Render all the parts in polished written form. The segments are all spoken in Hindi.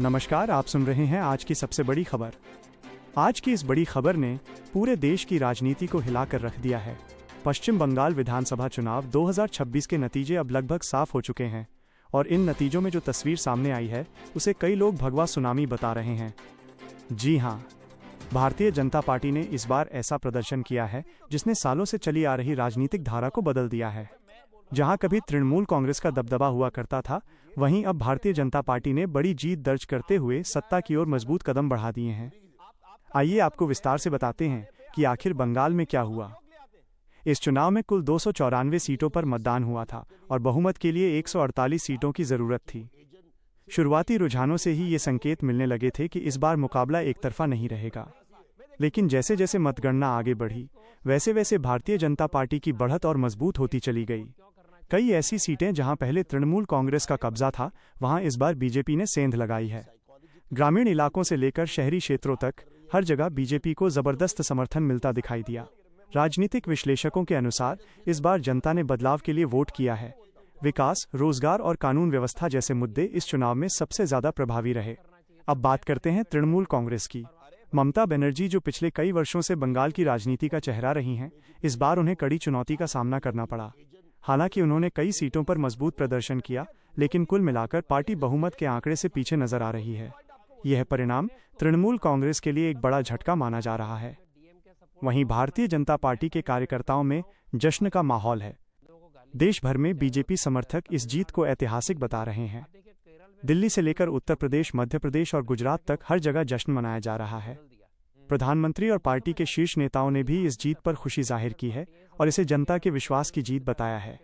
नमस्कार, आप सुन रहे हैं आज की सबसे बड़ी खबर। आज की इस बड़ी खबर ने पूरे देश की राजनीति को हिलाकर रख दिया है। पश्चिम बंगाल विधानसभा चुनाव 2026 के नतीजे अब लगभग साफ हो चुके हैं और इन नतीजों में जो तस्वीर सामने आई है उसे कई लोग भगवा सुनामी बता रहे हैं। जी हां, भारतीय जनता पार्टी ने इस बार ऐसा प्रदर्शन किया है जिसने सालों से चली आ रही राजनीतिक धारा को बदल दिया है। जहां कभी तृणमूल कांग्रेस का दबदबा हुआ करता था, वहीं अब भारतीय जनता पार्टी ने बड़ी जीत दर्ज करते हुए सत्ता की ओर मजबूत कदम बढ़ा दिए हैं। आइए आपको विस्तार से बताते हैं कि आखिर बंगाल में क्या हुआ। इस चुनाव में कुल 294 सीटों पर मतदान हुआ था और बहुमत के लिए 148 सीटों की जरूरत थी। शुरुआती रुझानों से ही ये संकेत मिलने लगे थे कि इस बार मुकाबला एक तरफा नहीं रहेगा, लेकिन जैसे जैसे मतगणना आगे बढ़ी, वैसे वैसे भारतीय जनता पार्टी की बढ़त और मजबूत होती चली गई। कई ऐसी सीटें जहां पहले तृणमूल कांग्रेस का कब्जा था, वहां इस बार बीजेपी ने सेंध लगाई है। ग्रामीण इलाकों से लेकर शहरी क्षेत्रों तक हर जगह बीजेपी को जबरदस्त समर्थन मिलता दिखाई दिया। राजनीतिक विश्लेषकों के अनुसार इस बार जनता ने बदलाव के लिए वोट किया है। विकास, रोजगार और कानून व्यवस्था जैसे मुद्दे इस चुनाव में सबसे ज्यादा प्रभावी रहे। अब बात करते हैं तृणमूल कांग्रेस की। ममता बनर्जी, जो पिछले कई वर्षों से बंगाल की राजनीति का चेहरा रही हैं, इस बार उन्हें कड़ी चुनौती का सामना करना पड़ा। हालांकि उन्होंने कई सीटों पर मजबूत प्रदर्शन किया, लेकिन कुल मिलाकर पार्टी बहुमत के आंकड़े से पीछे नजर आ रही है। यह परिणाम तृणमूल कांग्रेस के लिए एक बड़ा झटका माना जा रहा है। वहीं भारतीय जनता पार्टी के कार्यकर्ताओं में जश्न का माहौल है। देश भर में बीजेपी समर्थक इस जीत को ऐतिहासिक बता रहे हैं। दिल्ली से लेकर उत्तर प्रदेश, मध्य प्रदेश और गुजरात तक हर जगह जश्न मनाया जा रहा है। प्रधानमंत्री और पार्टी के शीर्ष नेताओं ने भी इस जीत पर खुशी जाहिर की है और इसे जनता के विश्वास की जीत बताया है।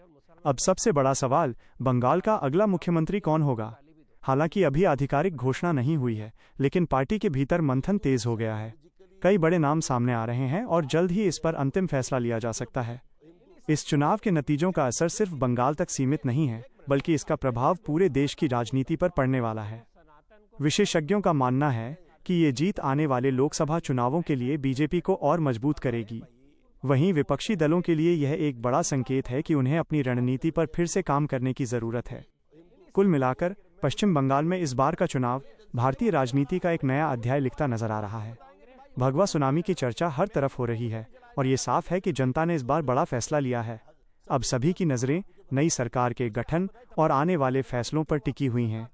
अब सबसे बड़ा सवाल, बंगाल का अगला मुख्यमंत्री कौन होगा? हालांकि अभी आधिकारिक घोषणा नहीं हुई है, लेकिन पार्टी के भीतर मंथन तेज हो गया है। कई बड़े नाम सामने आ रहे हैं और जल्द ही इस पर अंतिम फैसला लिया जा सकता है। इस चुनाव के नतीजों का असर सिर्फ बंगाल तक सीमित नहीं है, बल्कि इसका प्रभाव पूरे देश की राजनीति पर पड़ने वाला है। विशेषज्ञों का मानना है कि ये जीत आने वाले लोकसभा चुनावों के लिए बीजेपी को और मजबूत करेगी। वहीं विपक्षी दलों के लिए यह एक बड़ा संकेत है कि उन्हें अपनी रणनीति पर फिर से काम करने की जरूरत है। कुल मिलाकर पश्चिम बंगाल में इस बार का चुनाव भारतीय राजनीति का एक नया अध्याय लिखता नजर आ रहा है। भगवा सुनामी की चर्चा हर तरफ हो रही है और ये साफ है कि जनता ने इस बार बड़ा फैसला लिया है। अब सभी की नजरें नई सरकार के गठन और आने वाले फैसलों पर टिकी हुई हैं।